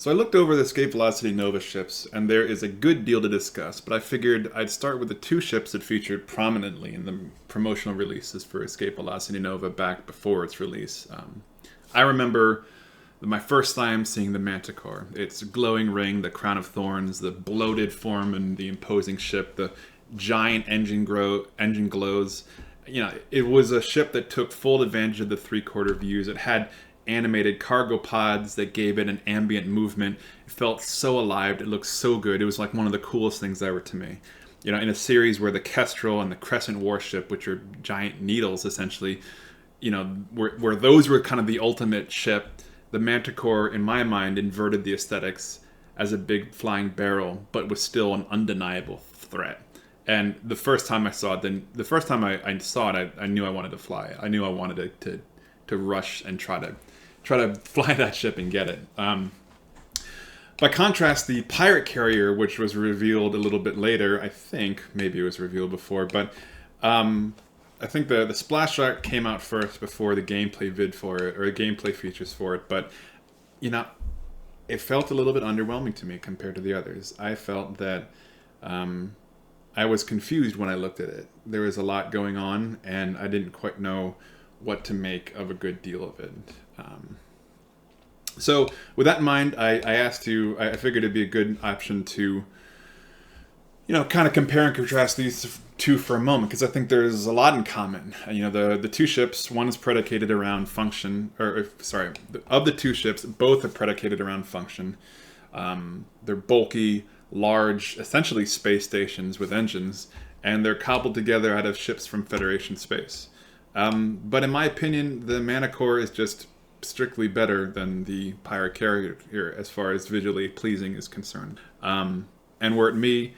So I looked over the Escape Velocity Nova ships, and there is a good deal to discuss, but I figured I'd start with the two ships that featured prominently in the promotional releases for Escape Velocity Nova back before its release. I remember my first time seeing the Manticore. Its glowing ring, the crown of thorns, the bloated form and the imposing ship, the giant engine glows. It was a ship that took full advantage of the three-quarter views. It had animated cargo pods that gave it an ambient movement. It felt so alive. It looked so good. It was like one of the coolest things ever to me. In a series where the Kestrel and the Crescent warship, which are giant needles essentially, where those were kind of the ultimate ship, the Manticore, in my mind, inverted the aesthetics as a big flying barrel, but was still an undeniable threat. And the first time I saw it, I knew I wanted to fly it. I knew I wanted to rush and try to fly that ship and get it. By contrast, the pirate carrier, which was revealed a little bit later, I think maybe it was revealed before, but I think the splash art came out first before the gameplay vid for it, or gameplay features for it. But it felt a little bit underwhelming to me compared to the others. I felt that I was confused when I looked at it. There was a lot going on, and I didn't quite know what to make of a good deal of it. So with that in mind, I figured it'd be a good option to kind of compare and contrast these two for a moment, because I think there's a lot in common. The two ships, one is predicated around function, of the two ships, both are predicated around function. They're bulky, large, essentially space stations with engines, and they're cobbled together out of ships from Federation space. But in my opinion, the Manticore is just strictly better than the pirate carrier here as far as visually pleasing is concerned. And were it me,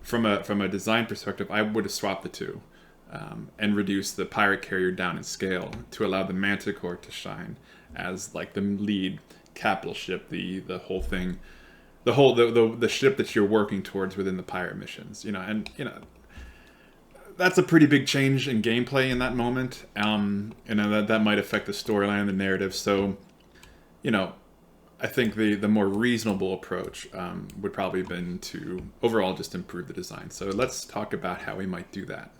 from a design perspective, I would have swapped the two and reduced the pirate carrier down in scale to allow the Manticore to shine as like the lead capital ship, the whole thing, the ship that you're working towards within the pirate missions. That's a pretty big change in gameplay in that moment. That might affect the storyline and the narrative. So, I think the more reasonable approach would probably have been to overall just improve the design. So let's talk about how we might do that.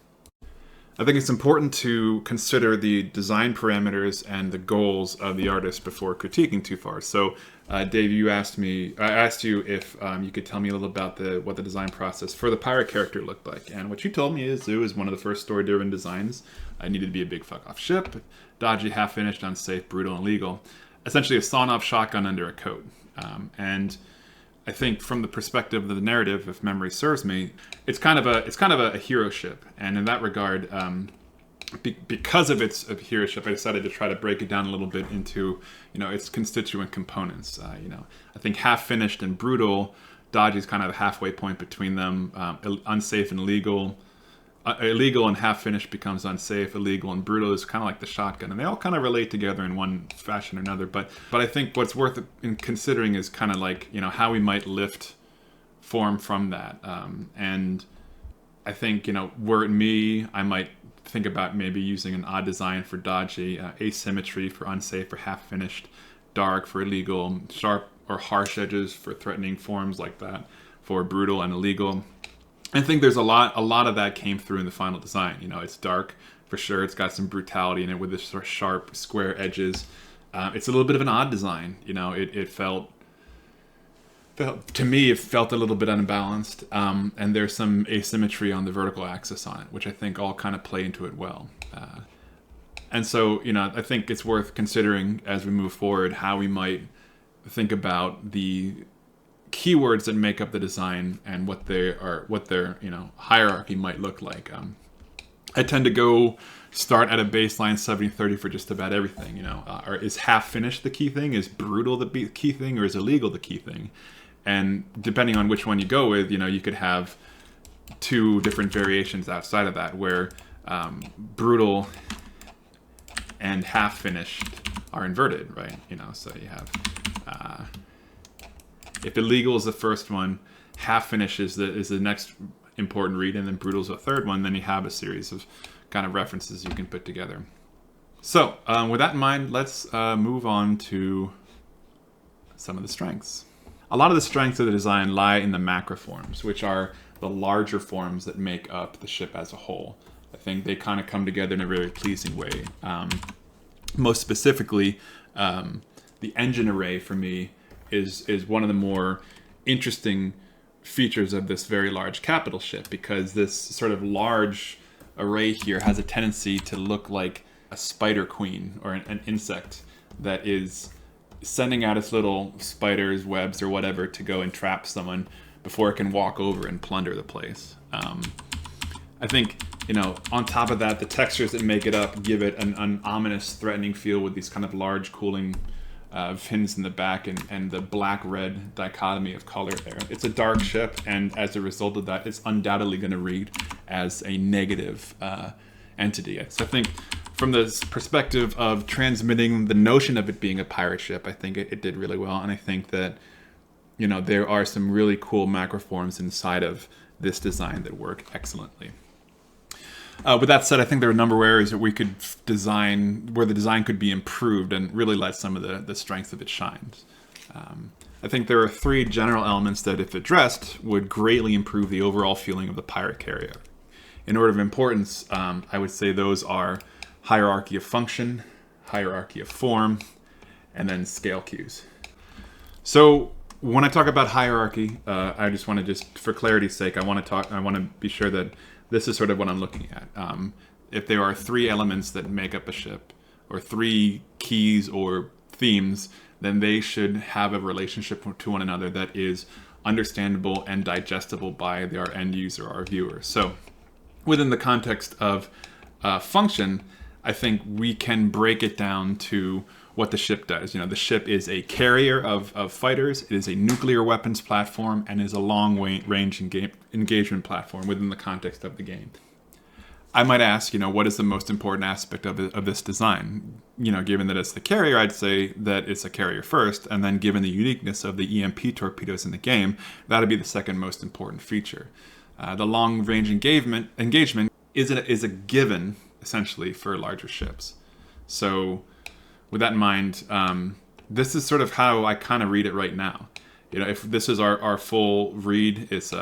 I think it's important to consider the design parameters and the goals of the artist before critiquing too far. So, Dave, I asked you if you could tell me a little about what the design process for the pirate character looked like. And what you told me is it was one of the first story-driven designs. It needed to be a big fuck-off ship, dodgy, half-finished, unsafe, brutal, and illegal. Essentially a sawn-off shotgun under a coat. And I think from the perspective of the narrative, if memory serves me, it's kind of a hero ship. And in that regard, because of its hero ship, I decided to try to break it down a little bit into its constituent components. I think half-finished and brutal, dodgy is kind of a halfway point between them. Unsafe and illegal. Illegal and half-finished becomes unsafe. Illegal and brutal is kind of like the shotgun. And they all kind of relate together in one fashion or another. But I think what's worth considering is kind of like, how we might lift form from that. And I think, were it me, I might think about maybe using an odd design for dodgy, asymmetry for unsafe or half-finished, dark for illegal, sharp or harsh edges for threatening forms like that for brutal and illegal. I think there's a lot of that came through in the final design. It's dark for sure. It's got some brutality in it with this sort of sharp square edges. It's a little bit of an odd design. It felt to me, it felt a little bit unbalanced. And there's some asymmetry on the vertical axis on it, which I think all kind of play into it well. And so, I think it's worth considering as we move forward how we might think about the keywords that make up the design and what their hierarchy might look like. I tend to start at a baseline 70-30 for just about everything. Or is half finished the key thing? Is brutal the key thing? Or is illegal the key thing? And depending on which one you go with, you could have two different variations outside of that where brutal and half finished are inverted, right? So you have if illegal is the first one, half finish is the next important read, and then brutal is the third one. Then you have a series of kind of references you can put together. So with that in mind, let's move on to some of the strengths. a lot of the strengths of the design lie in the macroforms, which are the larger forms that make up the ship as a whole. I think they kind of come together in a very pleasing way. Most specifically, the engine array for me is one of the more interesting features of this very large capital ship, because this sort of large array here has a tendency to look like a spider queen or an insect that is sending out its little spiders, webs, or whatever to go and trap someone before it can walk over and plunder the place. I think, on top of that, the textures that make it up give it an ominous, threatening feel with these kind of large cooling fins in the back and the black-red dichotomy of color there. It's a dark ship, and as a result of that, it's undoubtedly going to read as a negative entity. So I think from the perspective of transmitting the notion of it being a pirate ship, I think it did really well, and I think that there are some really cool macroforms inside of this design that work excellently. With that said, I think there are a number of areas that we could design, where the design could be improved and really let some of the strengths of it shine. I think there are 3 general elements that, if addressed, would greatly improve the overall feeling of the pirate carrier. In order of importance, I would say those are hierarchy of function, hierarchy of form, and then scale cues. So when I talk about hierarchy, I just want to, for clarity's sake, I want to be sure that this is sort of what I'm looking at. If there are 3 elements that make up a ship, or 3 keys or themes, then they should have a relationship to one another that is understandable and digestible by our end user, our viewer. So within the context of function, I think we can break it down to what the ship does. The ship is a carrier of fighters, it is a nuclear weapons platform, and is a long-range engagement platform within the context of the game. I might ask, what is the most important aspect of this design? Given that it's the carrier, I'd say that it's a carrier first, and then given the uniqueness of the EMP torpedoes in the game, that'd be the second most important feature. The long-range engagement is a given, essentially, for larger ships. So with that in mind, this is sort of how I kind of read it right now. If this is our full read, it's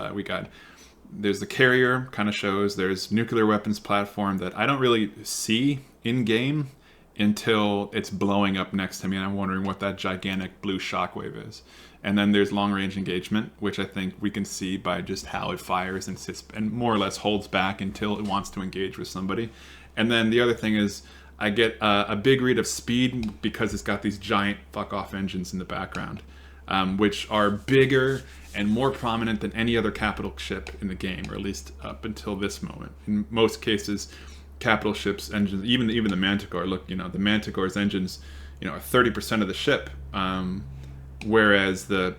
there's the carrier, kind of shows, there's nuclear weapons platform that I don't really see in game until it's blowing up next to me, and I'm wondering what that gigantic blue shockwave is. And then there's long-range engagement, which I think we can see by just how it fires and more or less holds back until it wants to engage with somebody. And then the other thing is, I get a big read of speed because it's got these giant fuck-off engines in the background, which are bigger and more prominent than any other capital ship in the game, or at least up until this moment. In most cases, capital ships' engines, even the Manticore, the Manticore's engines, are 30% of the ship, whereas the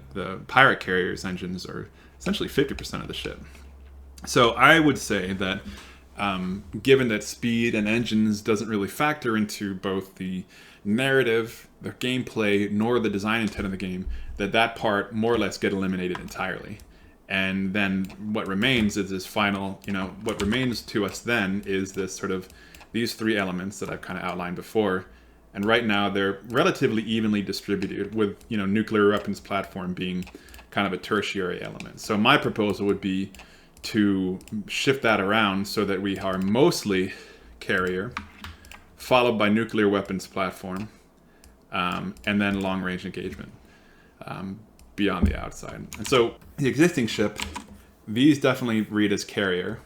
pirate carrier's engines are essentially 50% of the ship. So I would say that given that speed and engines doesn't really factor into both the narrative, the gameplay, nor the design intent of the game, that part more or less get eliminated entirely. And then what remains is this final, what remains to us then is this sort of, these 3 elements that I've kind of outlined before. And right now they're relatively evenly distributed, with, nuclear weapons platform being kind of a tertiary element. So my proposal would be to shift that around so that we are mostly carrier, followed by nuclear weapons platform, and then long-range engagement beyond the outside. And so the existing ship, these definitely read as carrier.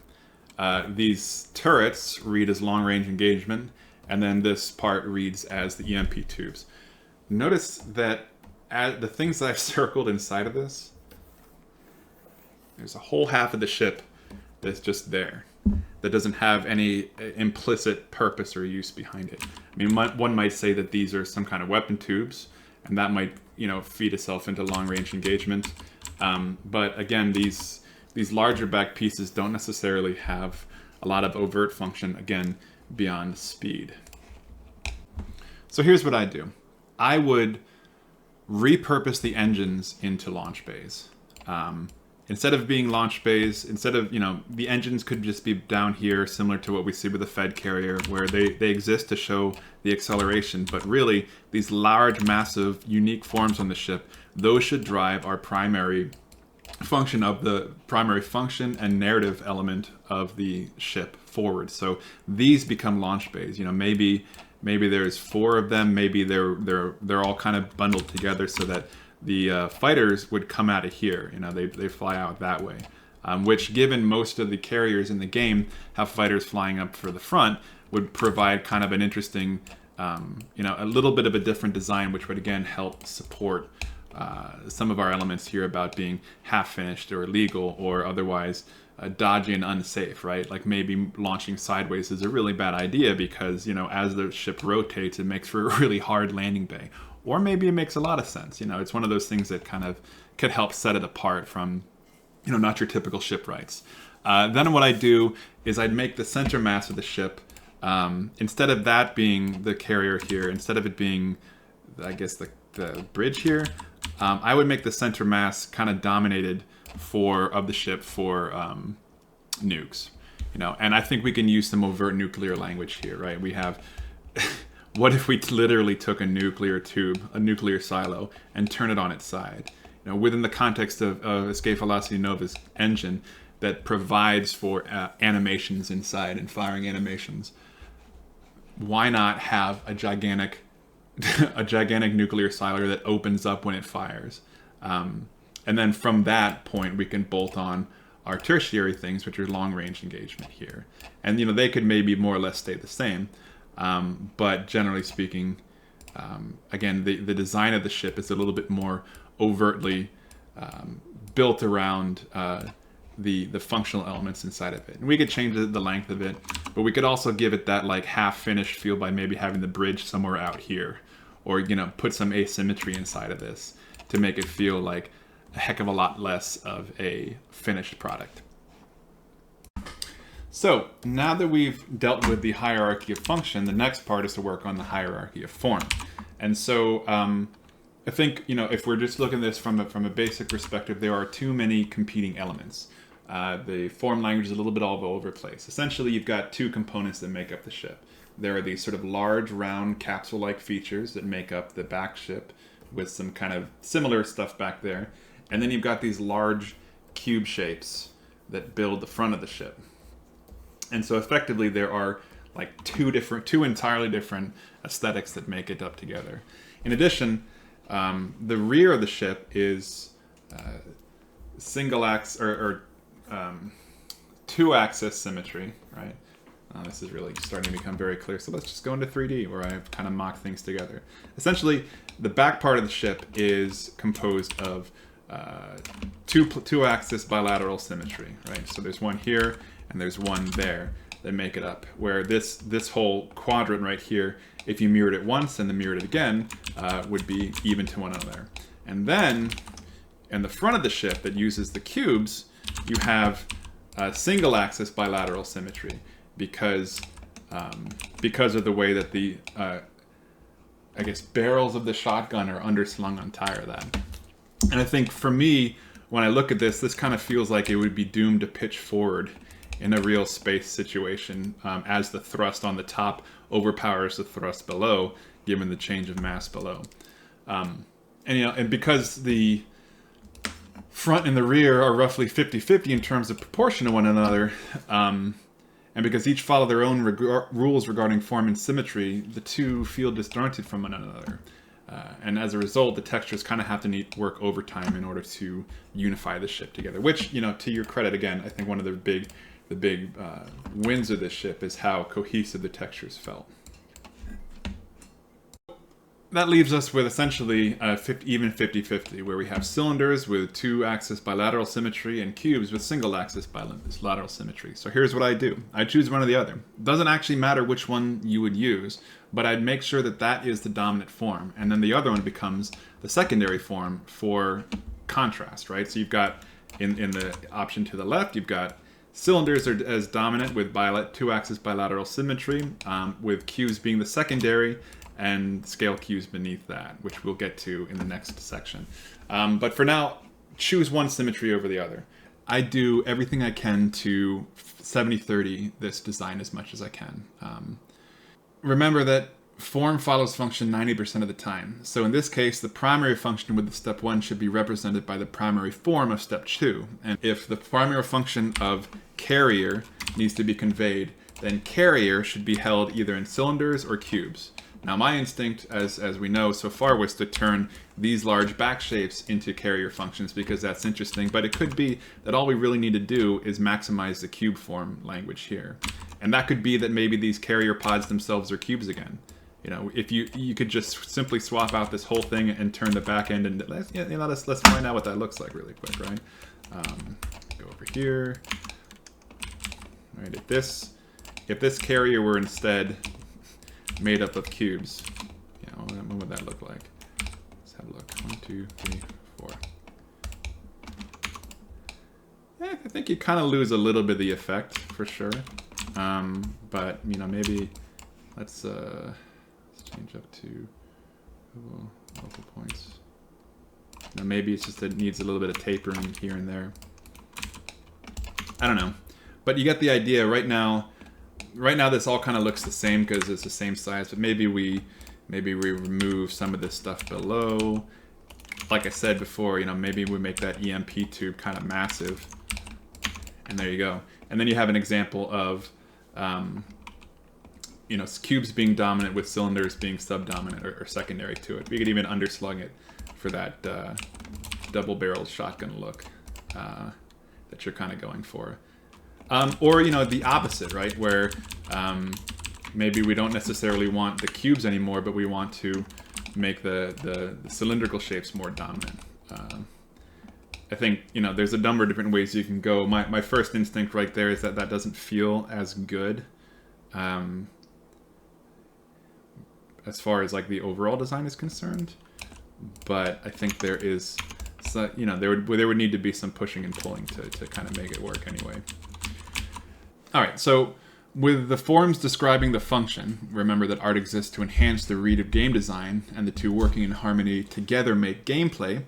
These turrets read as long-range engagement, and then this part reads as the EMP tubes. Notice that the things that I've circled inside of this, there's a whole half of the ship that's just there, that doesn't have any implicit purpose or use behind it. I mean, one might say that these are some kind of weapon tubes, and that might, feed itself into long-range engagement. But again, these larger back pieces don't necessarily have a lot of overt function, again, beyond speed. So here's what I do. I would repurpose the engines into launch bays. instead of being launch bays, instead of, the engines could just be down here, similar to what we see with the Fed carrier, where they exist to show the acceleration. But really, these large, massive, unique forms on the ship, those should drive our primary function and narrative element of the ship forward. So these become launch bays. Maybe there's 4 of them. Maybe they're all kind of bundled together so that the fighters would come out of here. They fly out that way. Which, given most of the carriers in the game have fighters flying up for the front, would provide kind of an interesting, a little bit of a different design, which would again help support some of our elements here about being half finished or illegal or otherwise dodgy and unsafe, right? Like maybe launching sideways is a really bad idea because, as the ship rotates, it makes for a really hard landing bay. Or maybe it makes a lot of sense. It's one of those things that kind of could help set it apart from, not your typical shipwrights. Then what I do is I'd make the center mass of the ship, instead of that being the carrier here, instead of it being, I guess, the bridge here, I would make the center mass kind of dominated of the ship for nukes. And I think we can use some overt nuclear language here, right? We have... What if we literally took a nuclear tube, a nuclear silo, and turn it on its side? Within the context of Escape Velocity Nova's engine that provides for animations inside and firing animations, why not have a gigantic nuclear silo that opens up when it fires? And then from that point, we can bolt on our tertiary things, which are long-range engagement here. And, they could maybe more or less stay the same. But generally speaking, again, the design of the ship is a little bit more overtly built around the functional elements inside of it. And we could change the length of it, but we could also give it that like half-finished feel by maybe having the bridge somewhere out here, or put some asymmetry inside of this to make it feel like a heck of a lot less of a finished product. So now that we've dealt with the hierarchy of function, the next part is to work on the hierarchy of form. And so I think, if we're just looking at this from a basic perspective, there are too many competing elements. The form language is a little bit all over the place. Essentially, you've got 2 components that make up the ship. There are these sort of large, round, capsule-like features that make up the back ship with some kind of similar stuff back there. And then you've got these large cube shapes that build the front of the ship. And so effectively there are like two entirely different aesthetics that make it up together. In addition, the rear of the ship is single axis or 2-axis symmetry, right? This is really starting to become very clear. So let's just go into 3D where I kind of mock things together. Essentially, the back part of the ship is composed of 2-axis bilateral symmetry, right? So there's one here and there's one there that make it up, where this whole quadrant right here, if you mirrored it once and then mirrored it again, would be even to one another. And then in the front of the ship that uses the cubes, you have single axis bilateral symmetry because of the way that the I guess barrels of the shotgun are underslung on top of that. And I think for me, when I look at this kind of feels like it would be doomed to pitch forward in a real space situation, as the thrust on the top overpowers the thrust below, given the change of mass below. And because the front and the rear are roughly 50-50 in terms of proportion to one another, and because each follow their own rules regarding form and symmetry, the two feel disjointed from one another. And as a result, the textures kind of have to work overtime in order to unify the ship together. Which, to your credit, again, I think one of the big wins of this ship is how cohesive the textures felt. That leaves us with essentially even 50-50, where we have cylinders with 2-axis bilateral symmetry and cubes with single-axis bilateral symmetry. So here's what I do. I choose one or the other. It doesn't actually matter which one you would use, but I'd make sure that that is the dominant form. And then the other one becomes the secondary form for contrast, right? So you've got, in the option to the left, you've got cylinders are as dominant with 2-axis bilateral symmetry, with cubes being the secondary, and scale cubes beneath that, which we'll get to in the next section. But for now, choose one symmetry over the other. I do everything I can to 70-30 this design as much as I can. Remember that form follows function 90% of the time. So in this case, the primary function with the step 1 should be represented by the primary form of step 2. And if the primary function of carrier needs to be conveyed, then carrier should be held either in cylinders or cubes. Now my instinct, as we know so far, was to turn these large back shapes into carrier functions because that's interesting, but it could be that all we really need to do is maximize the cube form language here. And that could be that maybe these carrier pods themselves are cubes again. You know, if you could just simply swap out this whole thing and turn the back end, and let's find out what that looks like really quick, right? Go over here. All right, if this carrier were instead made up of cubes, you know, what would that look like? Let's have a look. 1, 2, 3, 4. Yeah, I think you kind of lose a little bit of the effect for sure. But you know, maybe let's change up to local points. You know, maybe it's just that it needs a little bit of tapering here and there. I don't know, but you get the idea. Right now this all kind of looks the same because it's the same size, but maybe we remove some of this stuff below. Like I said before, you know, maybe we make that EMP tube kind of massive, and there you go. And then you have an example of you know, cubes being dominant with cylinders being subdominant or secondary to it. We could even underslug it for that double-barreled shotgun look that you're kind of going for. Or, you know, the opposite, right? Where maybe we don't necessarily want the cubes anymore, but we want to make the cylindrical shapes more dominant. I think, you know, there's a number of different ways you can go. My first instinct right there is that doesn't feel as good as far as like the overall design is concerned. But I think there is, you know, there would need to be some pushing and pulling to kind of make it work anyway. All right, so with the forms describing the function, remember that art exists to enhance the read of game design, and the two working in harmony together make gameplay.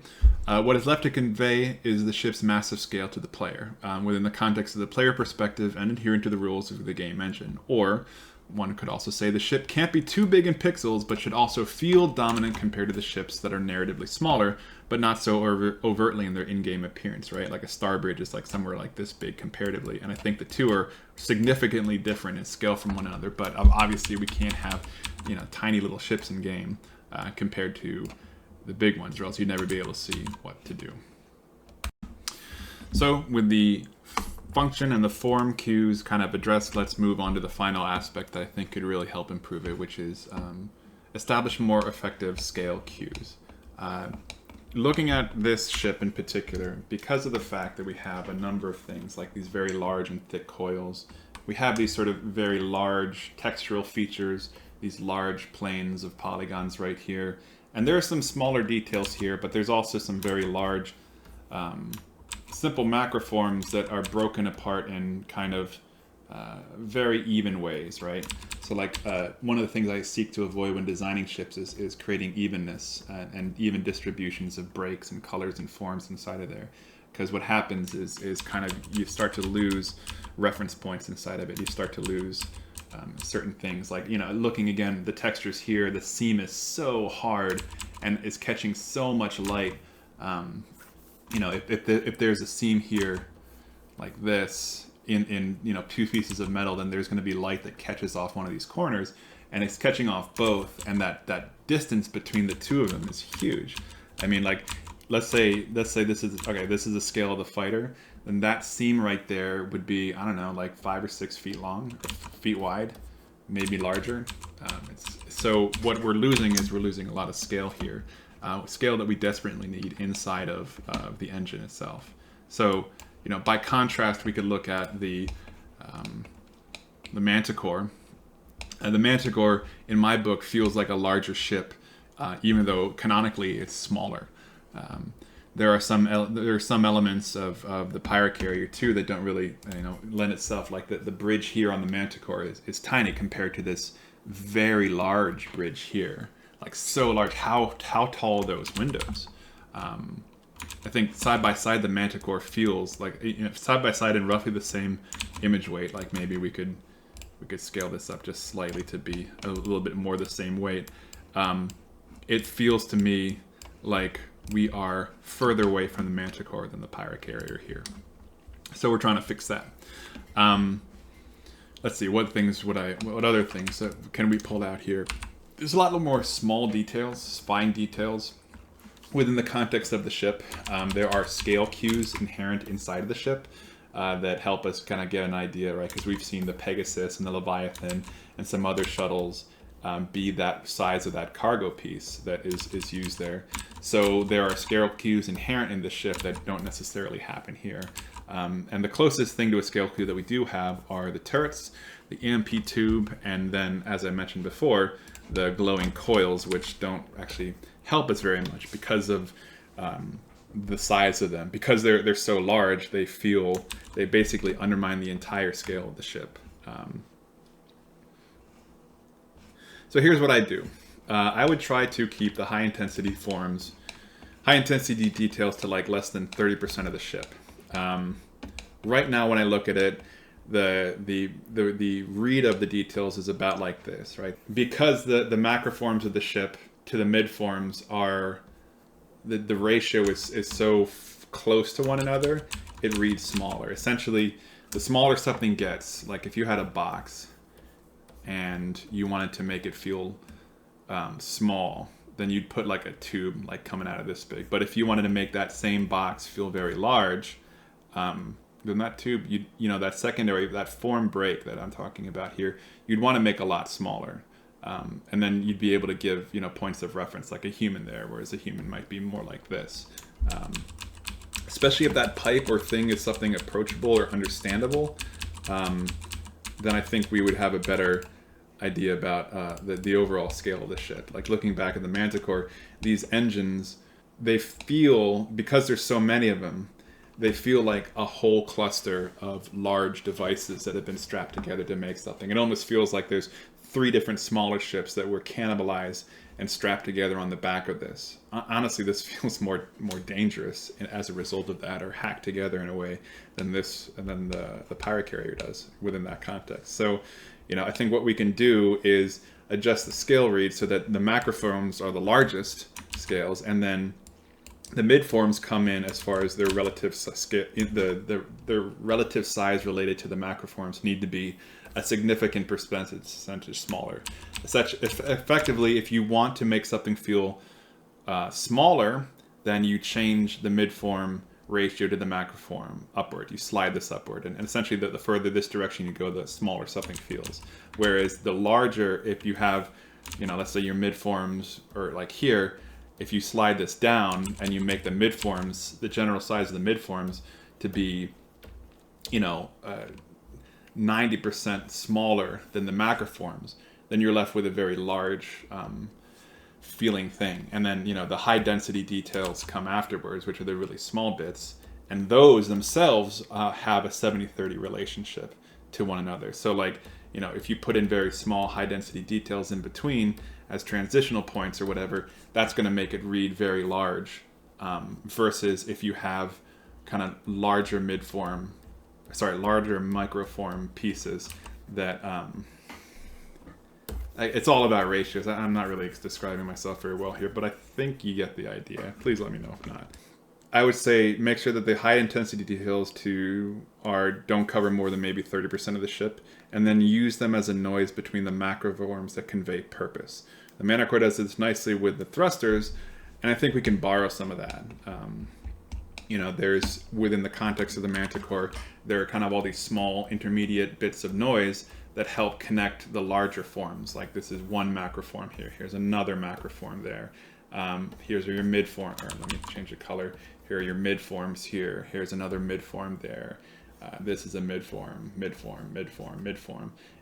What is left to convey is the ship's massive scale to the player, within the context of the player perspective and adhering to the rules of the game engine. Or, one could also say the ship can't be too big in pixels, but should also feel dominant compared to the ships that are narratively smaller, but not so overtly in their in-game appearance, right? Like a star bridge is like somewhere like this big comparatively, and I think the two are significantly different in scale from one another, but obviously we can't have, you know, tiny little ships in game compared to the big ones, or else you'd never be able to see what to do. So with the function and the form cues kind of addressed, let's move on to the final aspect that I think could really help improve it, which is establish more effective scale cues. Looking at this ship in particular, because of the fact that we have a number of things like these very large and thick coils, we have these sort of very large textural features, these large planes of polygons right here, and there are some smaller details here, but there's also some very large simple macroforms that are broken apart in kind of very even ways, right? So like one of the things I seek to avoid when designing ships is creating evenness and even distributions of breaks and colors and forms inside of there. Because what happens is kind of you start to lose reference points inside of it. You start to lose certain things, like, you know, looking again, the textures here, the seam is so hard and is catching so much light. You know, if there's a seam here like this in you know, two pieces of metal, then there's going to be light that catches off one of these corners, and it's catching off both, and that distance between the two of them is huge. I mean, like, let's say this is the scale of the fighter, then that seam right there would be, I don't know, like 5 or 6 feet long, or feet wide, maybe larger. So what we're losing is we're losing a lot of scale here. Scale that we desperately need inside of the engine itself. So, you know, by contrast, we could look at the Manticore. And the Manticore, in my book, feels like a larger ship, even though canonically it's smaller. There are some elements of the pirate carrier too that don't really, you know, lend itself. Like the bridge here on the Manticore is tiny compared to this very large bridge here. Like so large. How tall are those windows? I think side by side the Manticore feels like, you know, side by side in roughly the same image weight. Like maybe we could scale this up just slightly to be a little bit more the same weight. It feels to me like we are further away from the Manticore than the Pirate Carrier here. So we're trying to fix that. Let's see, what other things can we pull out here? There's a lot more small details, spine details within the context of the ship. There are scale cues inherent inside of the ship that help us kind of get an idea, right? Because we've seen the Pegasus and the Leviathan and some other shuttles be that size of that cargo piece that is used there. So there are scale cues inherent in the ship that don't necessarily happen here. And the closest thing to a scale cue that we do have are the turrets, the EMP tube, and then, as I mentioned before, the glowing coils, which don't actually help us very much because of the size of them. Because they're so large, they basically undermine the entire scale of the ship. So here's what I do. I would try to keep the high intensity details to like less than 30% of the ship. Right now, when I look at it, the read of the details is about like this, right? Because the macroforms of the ship to the midforms are, the ratio is so close to one another, it reads smaller. Essentially, the smaller something gets, like if you had a box and you wanted to make it feel small, then you'd put like a tube like coming out of this big. But if you wanted to make that same box feel very large, then that tube, you know, that secondary, that form break that I'm talking about here, you'd want to make a lot smaller. And then you'd be able to give, you know, points of reference like a human there, whereas a human might be more like this. Especially if that pipe or thing is something approachable or understandable, then I think we would have a better idea about the overall scale of the ship. Like looking back at the Manticore, these engines, they feel, because there's so many of them, they feel like a whole cluster of large devices that have been strapped together to make something. It almost feels like there's 3 different smaller ships that were cannibalized and strapped together on the back of this. Honestly, this feels more dangerous as a result of that, or hacked together in a way than the Pirate Carrier does within that context. So, you know, I think what we can do is adjust the scale read so that the macroforms are the largest scales, and then the midforms come in as far as their relative scale, their relative size related to the macroforms need to be a significant percentage smaller. Effectively, if you want to make something feel smaller, then you change the midform ratio to the macroform upward. You slide this upward, and essentially the further this direction you go, the smaller something feels. Whereas the larger, if you have, you know, let's say your midforms, or like here, if you slide this down and you make the midforms, the general size of the midforms to be, you know, 90% smaller than the macroforms, then you're left with a very large feeling thing. And then, you know, the high density details come afterwards, which are the really small bits, and those themselves have a 70-30 relationship to one another. So like, you know, if you put in very small high density details in between as transitional points or whatever, that's going to make it read very large, versus if you have kind of larger microform pieces that it's all about ratios. I'm not really describing myself very well here, but I think you get the idea. Please let me know if not. I would say make sure that the high intensity details don't cover more than maybe 30% of the ship, and then use them as a noise between the macroforms that convey purpose. The Manticore does this nicely with the thrusters, and I think we can borrow some of that. You know, there's, within the context of the Manticore, there are kind of all these small intermediate bits of noise that help connect the larger forms. Like this is one macroform here. Here's another macroform there. Here's your midform, or let me change the color. Here are your midforms here. Here's another midform there. This is a midform.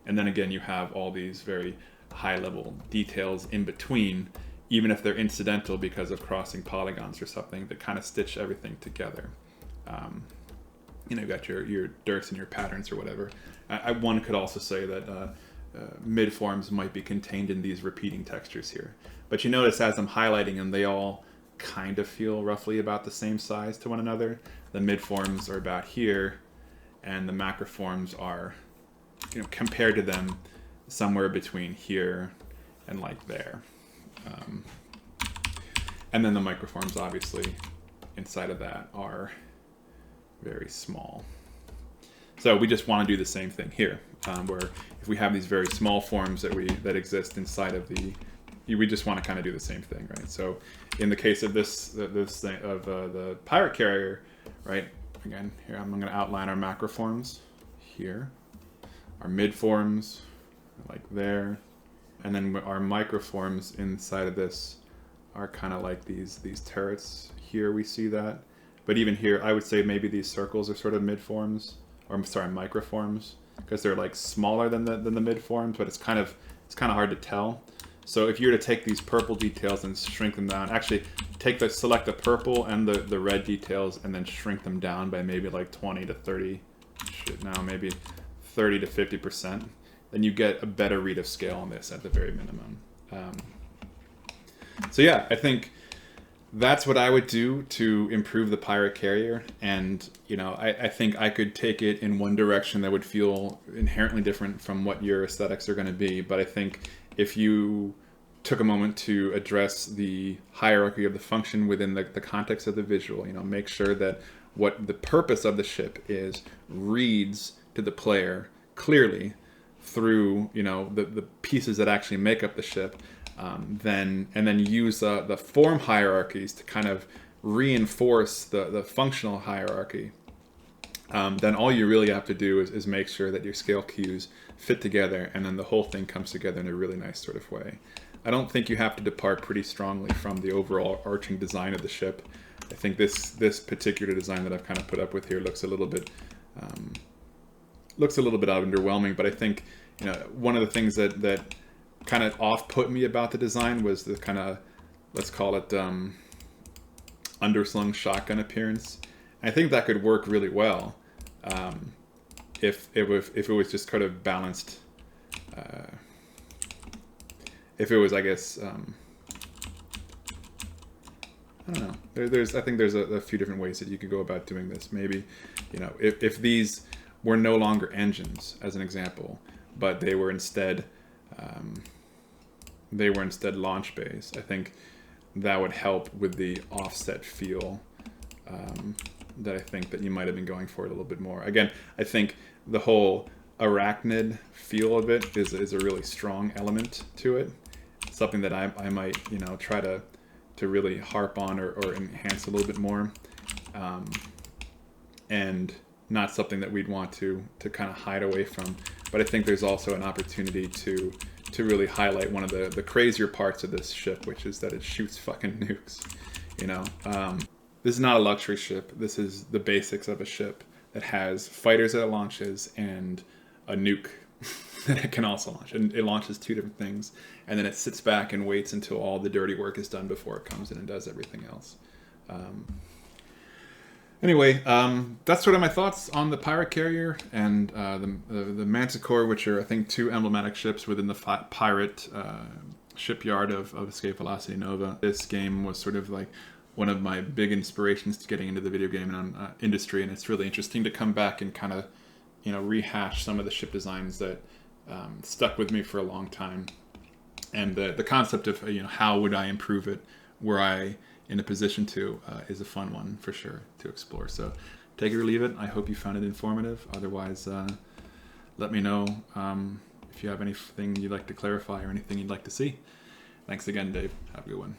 And then again, you have all these very high level details in between, even if they're incidental because of crossing polygons or something, that kind of stitch everything together. You know, you got your dirts and your patterns or whatever. One could also say that midforms might be contained in these repeating textures here. But you notice as I'm highlighting them, they all kind of feel roughly about the same size to one another. The midforms are about here, and the macroforms are, you know, compared to them, somewhere between here and like there. And then the microforms, obviously, inside of that are very small. So we just want to do the same thing here, where if we have these very small forms that exist inside of we just want to kind of do the same thing, right? So in the case of this thing of the pirate carrier, right? Again, here I'm going to outline our macroforms here, our midforms, like there, and then our microforms inside of this are kind of like these turrets. Here we see that, but even here, I would say maybe these circles are sort of midforms, or I'm sorry, microforms, because they're like smaller than the midforms, but it's kind of hard to tell. So if you were to take these purple details and shrink them down, actually select the purple and the red details and then shrink them down by maybe like 20 to 30, maybe 30 to 50%, then you get a better read of scale on this at the very minimum. So yeah, I think that's what I would do to improve the pirate carrier. And, you know, I think I could take it in one direction that would feel inherently different from what your aesthetics are going to be. But I think if you took a moment to address the hierarchy of the function within the context of the visual, you know, make sure that what the purpose of the ship is reads to the player clearly through, you know, the pieces that actually make up the ship, and then use the form hierarchies to kind of reinforce the functional hierarchy. Then all you really have to do is make sure that your scale cues fit together, and then the whole thing comes together in a really nice sort of way. I don't think you have to depart pretty strongly from the overall arching design of the ship. I think this particular design that I've kind of put up with here looks a little bit underwhelming, but I think, you know, one of the things that kind of off-put me about the design was the kind of, let's call it underslung shotgun appearance. And I think that could work really well if it was just kind of balanced. If it was, I guess, I don't know. I think there's a few different ways that you could go about doing this. Maybe, you know, if these were no longer engines, as an example, but they were instead launch bays, I think that would help with the offset feel that I think that you might have been going for it a little bit more. Again, I think the whole arachnid feel of it is a really strong element to it. Something that I might, you know, try to really harp on or enhance a little bit more, and not something that we'd want to kind of hide away from. But I think there's also an opportunity to really highlight one of the crazier parts of this ship, which is that it shoots fucking nukes. You know, this is not a luxury ship. This is the basics of a ship that has fighters that it launches and a nuke that it can also launch. And it launches two different things, and then it sits back and waits until all the dirty work is done before it comes in and does everything else. Anyway, that's sort of my thoughts on the pirate carrier and the Manticore, which are, I think, two emblematic ships within the pirate shipyard of Escape Velocity Nova. This game was sort of like one of my big inspirations to getting into the video game industry, and it's really interesting to come back and kind of, you know, rehash some of the ship designs that stuck with me for a long time. And the concept of, you know, how would I improve it were I in a position to is a fun one for sure to explore. So take it or leave it. I hope you found it informative. Otherwise, let me know if you have anything you'd like to clarify or anything you'd like to see. Thanks again, Dave. Have a good one.